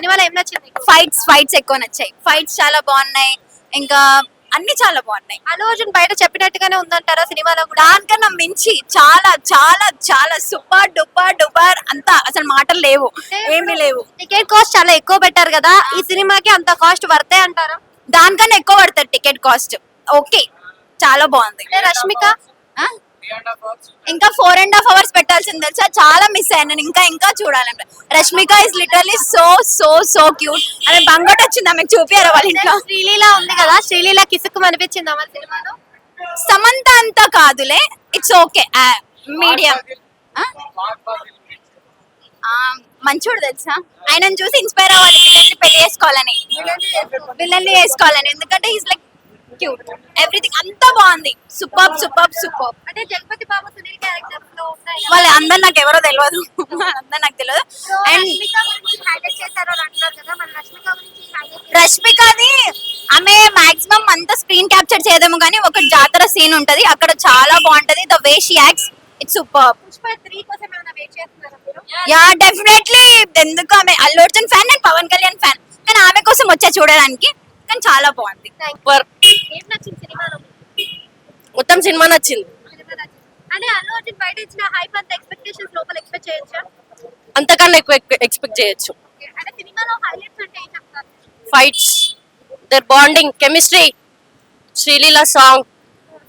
సినిమాలో ఏం నచ్చింది? ఫైట్స్ ఎక్కువ నచ్చాయి. ఫైట్స్ చాలా బాగున్నాయి, ఇంకా అన్ని చాలా బాగున్నాయి. అల్లు అర్జున్ బయట చెప్పినట్టుగానే ఉందంటారా సినిమాలో కూడా? దానికన్నా మించి చాలా చాలా చాలా సూపర్ డూపర్ డూపర్ అంతా అసలు మాటలు లేవు, ఏమీ లేవు. టికెట్ కాస్ట్ చాలా ఎక్కువ పెట్టారు కదా, ఈ సినిమాకి అంత కాస్ట్ వర్తే అంటారా? దానికన్నా ఎక్కువ పడుతుంది టికెట్ కాస్ట్. ఓకే, చాలా బాగుంది. రష్మిక ఆ? ఇంకా 4.5 hours పెట్టాల్సింది తెలుసా, చాలా మిస్ అయ్యాను నేను. ఇంకా చూడాలంటే Rashmika is literally so so so cute. ఆమె బంగట్ వచ్చింది, ఆమెకు చూపియారా వాళ్ళ ఇంట్లో. శ్రీలీల ఉంది కదా, శ్రీలీల కిసుకు అనిపించింది మన సినిమాలో. సమంత అంతా కాదులే, ఇట్స్ ఓకే, మీడియం. మంచోడు తెలుసా, ఆయనను చూసి ఇన్స్పైర్ అవ్వాలి విలన్ని పెళ్లి చేసుకోవాలని, విలన్ని చేసుకోవాలని. ఎందుకంటే ఈజ్ లైక్ క్యూట్, ఎవ్రీథింగ్ అంతా బాగుంది. Super super super. అంటే జగపతి బాబు సునీల్ క్యారెక్టర్స్ లో ఉన్నాయి కదా. వాళ్ళు అందరు నాకు ఎవరో తెలియదు, అందరు నాకు తెలియదు. అండ్ రష్మిక గురించి హైలైట్ చేశారు అని అంటున్నారు కదా, మన రష్మిక గురించి highlight రష్మికది ఆమె మాక్సిమం అంతా స్క్రీన్ క్యాప్చర్ చేయదేమో కానీ ఒక జాతర సీన్ ఉంటది, అక్కడ చాలా బాగుంటది. The way she acts, it's super. Pushpa 3 కోసం ఏమైనా వెయిట్ చేస్తున్నారా మీరు? Yeah definitely. ఎందుకు, ఆమె అల్లు అర్జున్ ఫ్యాన్, నేను పవన్ కళ్యాణ్ ఫ్యాన్, కానీ ఆమె కోసం వచ్చా చూడడానికి. కానీ చాలా బాగుంది. ఏం నచ్చింది సినిమాలో? మొత్తం సినిమా నచ్చింది. సినిమా నచ్చింది. అంటే అల్లు అర్జున్ బయట ఇచ్చిన హైప్ అంత ఎక్స్పెక్టేషన్స్ లోపల ఎక్స్పెక్ట్ చేయొచ్చా? అంతకన్నా ఎక్కువ ఎక్స్పెక్ట్ చేయొచ్చు. Okay. అంటే సినిమాలో హైలైట్స్ అంటే ఏం చెప్తారు? Fights, their bonding, chemistry, Sreeleela song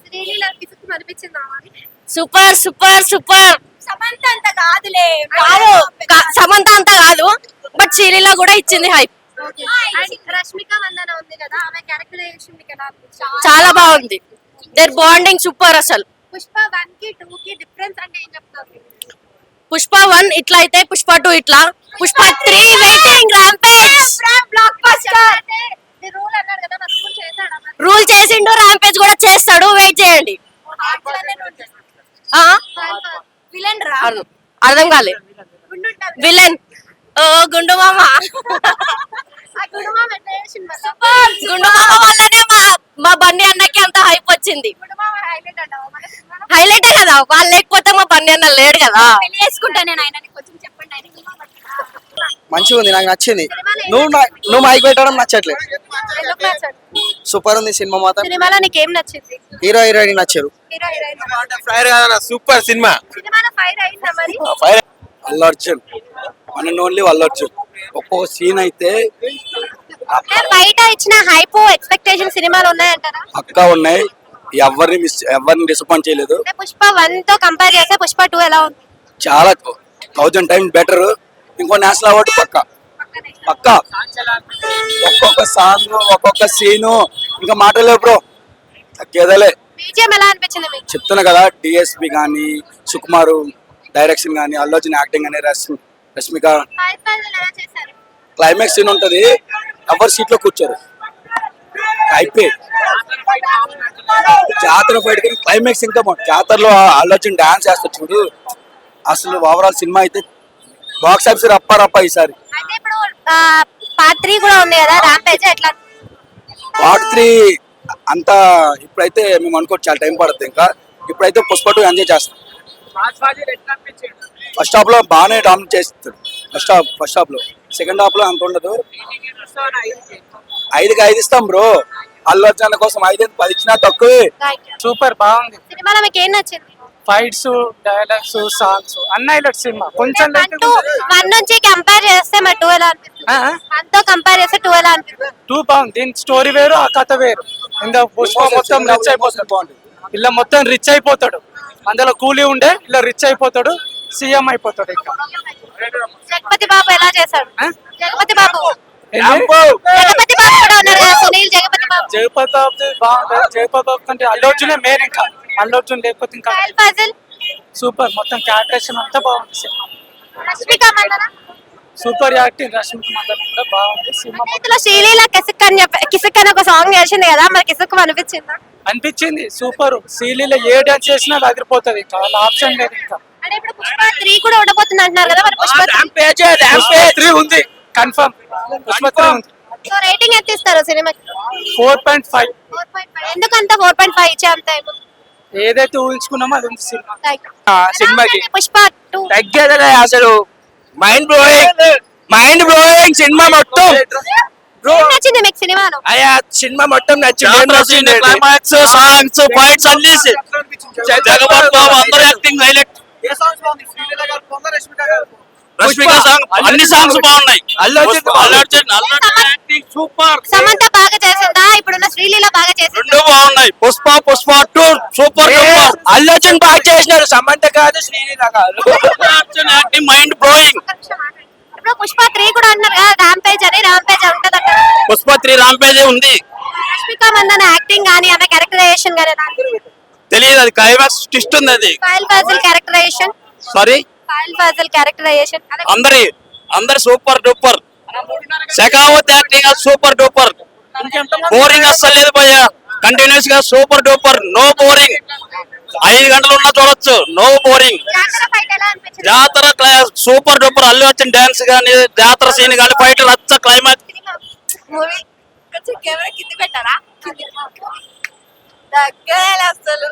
Sreeleela కిసుకు అనిపించిందా మరి? Super super super. సమంత అంత కాదులే, సమంత అంతా కాదు, బట్ శ్రీలీల కూడా ఇచ్చింది హైప్. అండ్ రష్మిక మందన ఉంది కదా, ఆమె క్యారెక్టరైజేషన్ మీకు ఎలా అనిపించింది? చాలా బాగుంది. దర్ బాండింగ్ సూపర్ అసలు. పుష్ప 1 కి 2 కి డిఫరెన్స్ అంటే ఏం చెప్తారు? పుష్ప 1 ఇట్లా అయితే పుష్ప 2 ఇట్లా, Pushpa 3 waiting rampage. Block buster. అంటే ది రూల్ అన్నారు కదా, మరి రూల్ చేశాడా మరి? రూల్ చేసిండు, ర్యాంపేజ్ కూడా చేస్తాడు, వెయిట్ చేయండి. విలన్ రా, అర్థం కాలేదు. గుండుంటారు. విలన్ గుండు మామ. ఆ గుడుమామ ఎట్లా చేసిండు మరి? గుండు మామ వల్లనే మా బన్నీ అన్నకి అంత హైప్ వచ్చింది. గుడుమామ హైలైట్ అంటావా మన సినిమాలో? హైలైట్ కదా, వాళ్ళు లేకపోతే మా బన్నీ అన్న లేడు కదా. పెళ్లి చేసుకుంటా నేను ఆయనని, కొంచెం చెప్పండి ఆయనకి. మంచిగా ఉంది, నాకు నచ్చింది. నువ్వు మైక్ పెట్టడం నచ్చట్లేదు. ఎందుకు నచ్చాడు? సూపర్ ఉంది సినిమా మాత్రం. సినిమాలో నీకు ఏం నచ్చింది? హీరో హీరోయిన్ నచ్చారు. Hero heroine. ఫైర్ కాదన్న, సూపర్ సినిమా. సినిమాలో ఫైర్ అయిందా మరి? Fire. Allu Arjun one and only Allu Arjun. ఒక్కొక్క సీన్ అయితే బయట ఇచ్చిన హైప్ ఎక్స్పెక్టేషన్ సినిమాలో ఉన్నాయంటారా? పక్కా ఉన్నాయి, ఎవరిని డిసప్పాయింట్ చేయలేదు. అంటే పుష్ప 1 తో కంపేర్ చేస్తే పుష్ప 2 ఎలా ఉంది? చాలా 1000 times బెటర్. ఇంకో నేషనల్ అవార్డు పక్కా పక్కా. ఒక్కొక్క సాంగ్, ఒక్కొక్క సీను ఇంకా మాటలే బ్రో, తగ్గేదలే. బీజిఎం ఎలా అనిపించింది మీకు? చెప్తున్నా కదా, డిఎస్పి కానీ, సుకుమారు డైరెక్షన్ కానీ, అల్లు అర్జున్ యాక్టింగ్ కానీ, రష్మిక ఫైర్ ఫైర్ ఎలా చేశారు? క్లైమాక్స్ సీన్ ఉంటది, ఎవరు సీట్ లో కూర్చోరు, అయిపోయి జాతర ఫైట్ కానీ క్లైమాక్స్ ఇంకా జాతరలో అల్లు అర్జున్ డాన్స్ చేస్తారు చూడు, అసలు ఓవరాల్ సినిమా అయితే బాక్స్ ఆఫీస్ రప్ప ఈసారి. అంటే ఇప్పుడు పార్ట్ 3 కూడా ఉంది కదా, ర్యాంపేజ్ ఎట్లా? పార్ట్ 3 అంతా ఇప్పుడైతే మేము అనుకోవచ్చు చాలా టైం పడుతుంది. ఇంకా ఇప్పుడైతే పుష్ప 2 ఎంజాయ్ చేస్తాం. ఫస్ట్ హాఫ్ లో బాగానే డామినేట్ చేస్తాడు. ఫస్ట్ హాఫ్ లో, సెకండ్ హాఫ్ లో అంత ఉండదు. 5కి 5 ఇస్తాం బ్రో. అల్లు అర్జున్ కోసం 5 10 ఇచ్చినా తక్కువే. సూపర్ బాగుంది. సినిమాలో మీకు ఏం నచ్చింది? ఫైట్స్, డైలాగ్స్, సాంగ్స్ అన్న హైలైట్ సినిమా. కొంచెం 1 నుంచి కంపేర్ చేస్తే మరి 2 ఎలా అనిపిస్తుంది? 1 తో కంపేర్ చేస్తే 2 ఎలా అనిపిస్తుంది? 2 బాగుంది. దీని స్టోరీ వేరు, ఆ కథ వేరు. ఇంత పుష్ప మొత్తం రిచ్ అయిపోతాడు, ఇలా మొత్తం రిచ్ అయిపోతాడు. అందులో కూలీ ఉండే ఇలా రిచ్ అయిపోతాడు, సీఎం అయిపోతాడు. ఇంకా జగపతి బాబు ఎలా చేశాడు? జగపతి బాబు ఏంది? జగపతి బాబు కూడా ఉన్నారు కదా, సునీల్ జగపతి బాబు. జగపతి బాబు బాగుంటుంది. జగపతి బాబు కంటే అల్లు అర్జునే మెయిన్. ఇంకా అల్లు అర్జున్ లేకపోతే ఇంకా ఫైర్ ఫజల్, సూపర్. మొత్తం క్యారెక్టరేషన్ అంతా బాగుంది సినిమా. Rashmika Mandanna, super acting. రష్మిక మందన కూడా బాగుంది సినిమా. ఇందులో శ్రీలీల కిసుక్ అని ఒక సాంగ్ చేసింది కదా, మరి కిసుక్ అనిపించిందా? అనిపించింది సూపర్. సీలీలో ఏ డాన్స్ చేసినా అది అదిరిపోతుంది. ఇంకా వాళ్ళ ఆప్షన్ లేదు. ఇంకా అంటే ఇప్పుడు పుష్ప 3 కూడా ఉండబోతుంది అంటున్నారు కదా, మరి పుష్ప 3 ఉంది కన్ఫర్మ్. పుష్ప 3 ఉంది. సో రేటింగ్ ఎంత ఇస్తారు సినిమాకి? 4.5. 4.5. ఎందుకంత 4.5 ఇచ్చే అంత ఏదైతే ఊహించుకున్నామో అది ఉంది సినిమా. సినిమాకి సినిమాకి పుష్ప 2 తగ్గేదలే అసలు. Mind blowing. Mind blowing cinema మొత్తం. ఏం నచ్చింది మీకు సినిమాలో? అయ్యా సినిమా మొత్తం నచ్చింది. క్లైమాక్స్, సాంగ్స్, ఫైట్స్ అన్ని జగపత్ బాబు అందరూ యాక్టింగ్ హైలైట్. రష్మిక సాంగ్ అన్ని సాంగ్స్ బాగున్నాయి. Allu Arjun acting super. సమంత బాగా చేసిందా? ఇప్పుడున్న శ్రీలీల బాగా చేసిందా? రెండు బాగున్నాయి. Pushpa 2 super super. అల్లు అర్జున్ బాగా చేసినాడు, సమంత కాదు, శ్రీలీల కాదు. Arjun acting mind blowing. ఇప్పుడు పుష్ప 3 కూడా అన్నారు కదా, రాంపేజ్ ఉంటది అంటారు. పుష్ప 3 రాంపేజ్ ఉంది. రష్మిక మందన యాక్టింగ్ గానీ ఆమె క్యారెక్టరైజేషన్ గానీ తెలియదు, అది క్లైమాక్స్ ట్విస్ట్ ఉంది. అది ఫైల్ ఫాజిల్ క్యారెక్టరైజేషన్ అందరి super duper. Shekhawat acting super duper. Boring అస్సలు లేదు భయ్యా, కంటిన్యూస్ గా సూపర్ డూపర్, నో బోరింగ్. 5 గంటలు ఉన్నా చూడొచ్చు, నో బోరింగ్. జాతర సూపర్ డూపర్. అల్లు వచ్చిన డాన్స్ గానీ, జాతర సీన్ గానీ, ఫైట్ రచ్చ క్లైమాక్స్. మూవీ కొంచెం కెమెరా కింద పెట్టారా? తగ్గేది అసలు.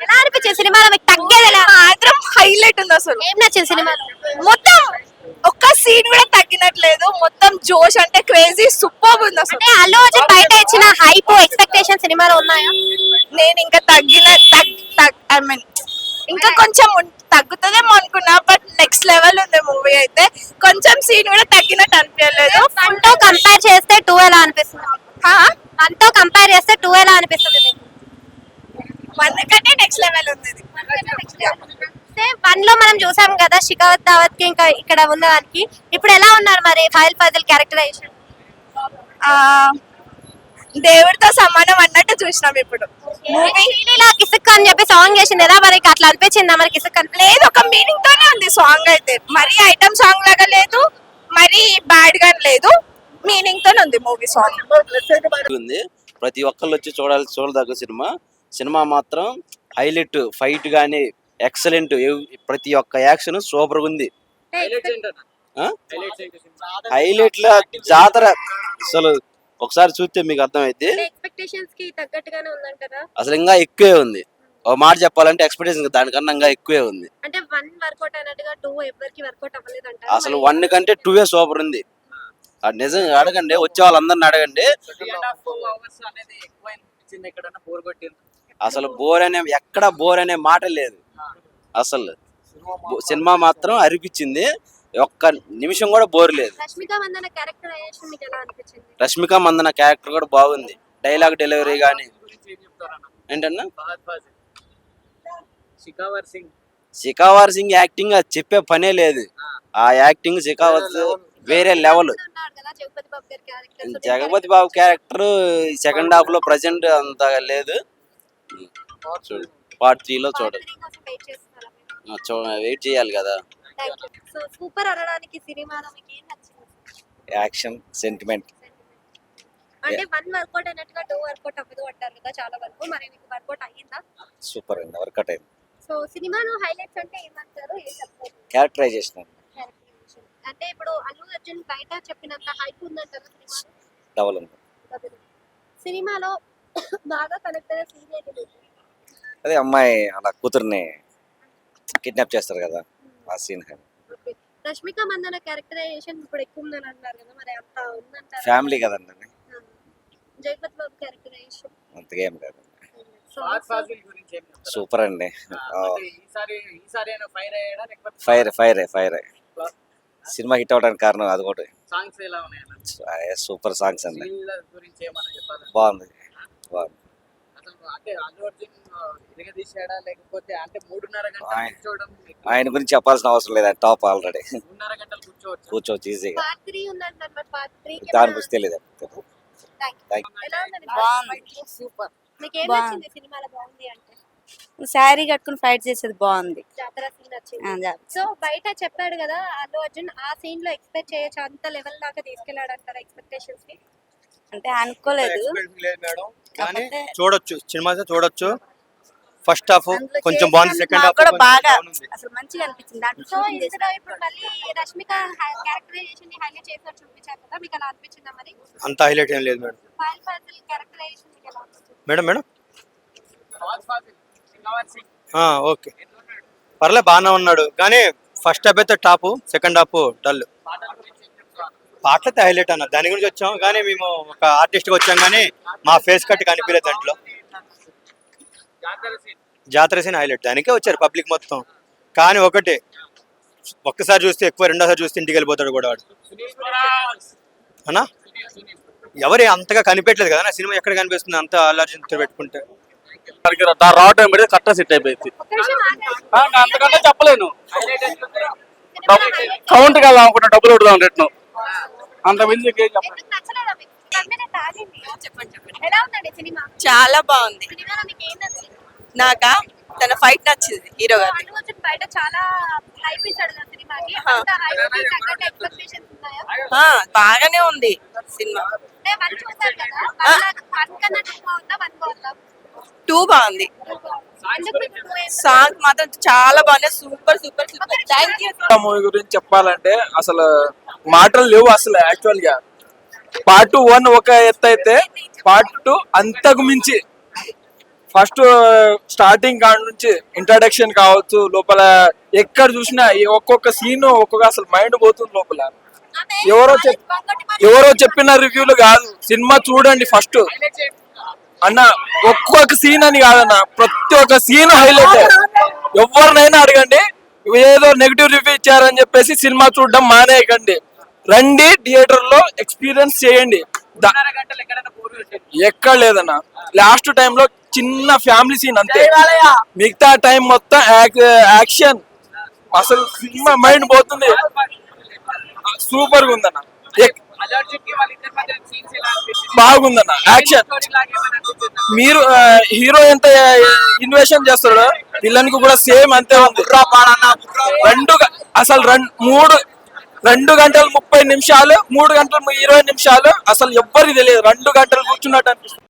ఎలా అనిపించింది సినిమాలో మీకు? తగ్గేది మాత్రం హైలైట్ ఉంది అసలు. ఏం నచ్చింది సినిమాలో? మొత్తం ఒక్క సీన్ కూడా తగ్గినట్లేదు. మొత్తం జోష్ అంటే క్రేజీ సూపర్ ఉంది అసలు. అంటే అల్లు అర్జున్ బయట ఇచ్చిన హైప్ ఎక్స్పెక్టేషన్ సినిమాలో ఉన్నాయా? నేను ఇంకా ఐ మీన్ ఇంకా కొంచెం తగ్గుతుందేమో అనుకున్నా, బట్ నెక్స్ట్ లెవెల్ ఉంది మూవీ అయితే. కొంచెం సీన్ కూడా తగ్గినట్టు అనిపించలేదు. వన్ తో కంపేర్ చేస్తే 2 ఎలా అనిపిస్తుంది? వన్ తో కంపేర్ చేస్తే 2 ఎలా అనిపిస్తుంది మీకు? 1 కంటే నెక్స్ట్ లెవెల్ ఉంది. వన్ లో మనం చూసాం కదా షికావత్ దావత్ కి, ఇంకా ఇక్కడ ఉన్నదానికి ఇప్పుడు ఎలా ఉన్నారు మరి ఫైల్ ఫాజిల్ క్యారెక్టరైజేషన్? దేవుడితో సమానం అన్నట్టు చూసినాం ఇప్పుడు. శ్రీలీల కిసుక్ అని చెప్పి సాంగ్ చేసింది కదా, మరి అట్లా అనిపించిందా? మరి కిసుక్ అని లేదు, ఒక మీనింగ్ తోనే ఉంది సాంగ్ అయితే. మరి ఐటమ్ సాంగ్ లాగా లేదు, మరి బ్యాడ్ గా లేదు, మీనింగ్ తోనే ఉంది మూవీ సాంగ్. ఉంది. ప్రతి ఒక్కళ్ళు వచ్చి చూడదగ్గ సినిమా మాత్రం హైలైట్. ఫైట్ గానీ ఎక్సలెంట్. ప్రతి ఒక్క యాక్షన్ సూపర్ గా ఉంది. హైలైట్ లో జాతర అసలు ఒకసారి చూస్తే మీకు అర్థమైతే ఎక్స్పెక్టేషన్స్ కి తగ్గట్టుగానే ఉందంటారా? అసలు ఇంకా ఎక్కువే ఉంది. ఒక మాట చెప్పాలంటే ఎక్స్పెక్టేషన్ దానికన్నా ఇంకా ఎక్కువే ఉంది. అంటే 1 వర్కౌట్ అయినట్టుగా 2 ఎవరికి వర్కౌట్ అవ్వలేదు అంటారా? అసలు 1 కంటే 2 సూపర్ ఉంది. అది నిజంగా అడగండి, వచ్చే వాళ్ళందరిని అడగండి. అసలు ఎక్కడ బోర్ అనే మాట లేదు. అసలు సినిమా మాత్రం అరిపించింది, ఒక్క నిమిషం కూడా బోర్ లేదు. రష్మిక మందన క్యారెక్టరైజేషన్ మీకు ఎలా అనిపించింది? రష్మిక మందన క్యారెక్టర్ కూడా బాగుంది. డైలాగ్ డెలివరీ గానీ ఏంటన్నా, శిఖావర్ సింగ్ యాక్టింగ్ అది చెప్పే పనే లేదు. ఆ యాక్టింగ్ శిఖావత్ వేరే లెవెల్. జగపతి బాబు క్యారెక్టర్ సెకండ్ హాఫ్ లో ప్రజెంట్ అంత లేదు. పార్ట్ 3 లో చూడాలి, వెయిట్ చేయాలి కదా. సో సూపర్ అనడానికి సినిమాలో మీకు ఏం నచ్చింది? Action, sentiment. అంటే 1 వర్కౌట్ అయినట్టుగా 2 వర్కౌట్ అవ్వదు అంటారు కదా చాలా వరకు, మరి మీకు వర్కౌట్ అయ్యిందా? సూపర్ అండి, వర్కౌట్ అయింది. సో సినిమాలో హైలైట్స్ అంటే ఏమంటారు? ఏం చెప్తారు? క్యారెక్టరైజేషన్ అంటే ఇప్పుడు అల్లు అర్జున్ బయట చెప్పినంత హైప్ ఉందంటారు సినిమాలో? డబల్ ఉంది. సినిమాలో బాగా కనెక్ట్ అయిన సీన్ ఏంటి? అదే అమ్మాయి అలా కూతుర్ని కిడ్నాప్ చేస్తారు కదా, ఆ సీన్. రష్మిక మందన క్యారెక్టరైజేషన్ ఇప్పుడు ఎక్కువ ఉందని అంటారు కదా, మరి అంత ఉందంటారా? ఫ్యామిలీ కదండి. జగపతి బాబు క్యారెక్టరైజేషన్ అంతగా ఏం లేదు. సూపర్ అండి. ఫైర్ సినిమా హిట్ అవడానికి కారణం అది కూడా. సూపర్ సాంగ్స్ అండి, బాగుంది. ఆయన గురించి చెప్పాల్సిన అవసరం లేదు, ఆయన టాప్ ఆల్రెడీ. కూర్చోవచ్చు ఈజీగా, దాని గురించి తెలియదు. సూపర్. మీకు ఏం నచ్చింది సినిమాలో బాగుంది అంటే? శారీ కట్టుకుని ఫైట్ చేసేది బాగుంది. జాతర సీన్ వచ్చింది. సో బయట చెప్పాడు కదా అల్లు అర్జున్, ఆ సీన్ లో ఎక్స్పెక్ట్ చేయొచ్చు అంత లెవెల్ దాకా తీసుకెళ్లాడు అంటారా ఎక్స్పెక్టేషన్స్ కి? అంటే అనుకోలేదు, చూడొచ్చు, సినిమా చూడొచ్చు. ఫస్ట్ హాఫ్ కొంచెం బాగుంది, సెకండ్ హాఫ్ కూడా బాగా అసలు మంచిగా అనిపించింది. సో ఇందులో ఇప్పుడు మళ్ళీ రష్మిక క్యారెక్టరైజేషన్ ని హైలైట్ చేసి చూపించారు కదా, మీకు అలా అనిపించిందా? మరి అంత హైలైట్ ఏం లేదు మేడం. ఫైల్ ఫాజిల్ క్యారెక్టరైజేషన్ మీకు ఎలా అనిపించింది? మేడం ఓకే, పర్లే బాగానే ఉన్నాడు, కానీ ఫస్ట్ హాఫ్ అయితే టాప్, సెకండ్ హాఫ్ డల్. పాటలు అయితే హైలైట్ అన్న, దాని గురించి వచ్చాం కానీ మేము ఒక ఆర్టిస్ట్ గా వచ్చాం కానీ మా ఫేస్ కట్ కనిపించలేదు దాంట్లో. జాతర సీన్ హైలైట్, దానికే వచ్చారు పబ్లిక్ మొత్తం. కానీ ఒకటి, ఒక్కసారి చూస్తే ఎక్కువ, రెండోసారి చూస్తే ఇంటికి వెళ్ళిపోతాడు కూడా వాడు అన్నా. ఎవరు అంతగా కనిపెట్టలేదు కదా సినిమా, ఎక్కడ కనిపిస్తుంది అంత ఆలోచనతో పెట్టుకుంటే. రావటం పెడితే కరెక్ట్ సెట్ అయిపోయింది. అంతకంటే చెప్పలేను, కౌంట్ కదా అనుకుంటా, డబ్బులు కొడదాం రేట్ను అంత మంది ఎందుకు నచ్చలేదా మీకు? కన్వీనెంట్ ఆగింది. ఎలా ఉందండి సినిమా? చాలా బాగుంది. సినిమాలో మీకు ఏం నచ్చింది? నాకా తన ఫైట్ నచ్చింది హీరో గారి. అల్లు అర్జున్ బయట చాలా హైప్ ఇచ్చాడు కదా సినిమాకి. అంత హైప్ తగ్గట్టు ఎక్స్పెక్టేషన్స్ ఉన్నాయా? బాగానే ఉంది సినిమా. అంటే వన్ చూసారు కదా, వన్ కన్నా టూ బాగుందా, వన్ బాగుందా? 2 బాగుంది. ఎందుకు మీకు two ఏం సాంగ్ మాత్రం చాలా బాగున్నాయి. Super super super. Thank you. Movie గురించి చెప్పాలంటే అసలు మాటలు లేవు అసలు. యాక్చువల్ గా పార్ట్ 1 ఒక ఎత్తు అయితే పార్ట్ 2 అంతకు మించి. ఫస్ట్ స్టార్టింగ్ కాడ నుంచి ఇంట్రడక్షన్ కావచ్చు, లోపల ఎక్కడ చూసినా ఒక్కొక్క సీన్ ఒక్కొక్క అసలు మైండ్ పోతుంది లోపల. ఎవరో చెప్పిన రివ్యూలు కాదు, సినిమా చూడండి ఫస్ట్ అన్న. ఒక్కొక్క సీన్ అని కాదన్న, ప్రతి ఒక్క సీన్ హైలైట్. ఎవరినైనా అడగండి, ఏదో నెగిటివ్ రివ్యూ ఇచ్చారని చెప్పేసి సినిమా చూడడం మానేయకండి. రండి థియేటర్ లో ఎక్స్పీరియన్స్ చేయండి. ఎక్కడ లేదన్న, లాస్ట్ టైం లో చిన్న ఫ్యామిలీ సీన్ అంతే, మిగతా టైం మొత్తం యాక్షన్. అసలు సినిమా మైండ్ పోతుంది. సూపర్ గా ఉందన్న, బాగుందన్న యాక్షన్. మీరు హీరో ఎంత ఇన్వెషన్ చేస్తాడో విలన్ కు కూడా సేమ్ అంతే ఉంది. అసలు 2 గంటలు 30 నిమిషాలు, 3 గంటలు 20 నిమిషాలు అసలు ఎవ్వరికి తెలియదు. 2 గంటలు కూర్చున్నట్టు అనిపిస్తుంది.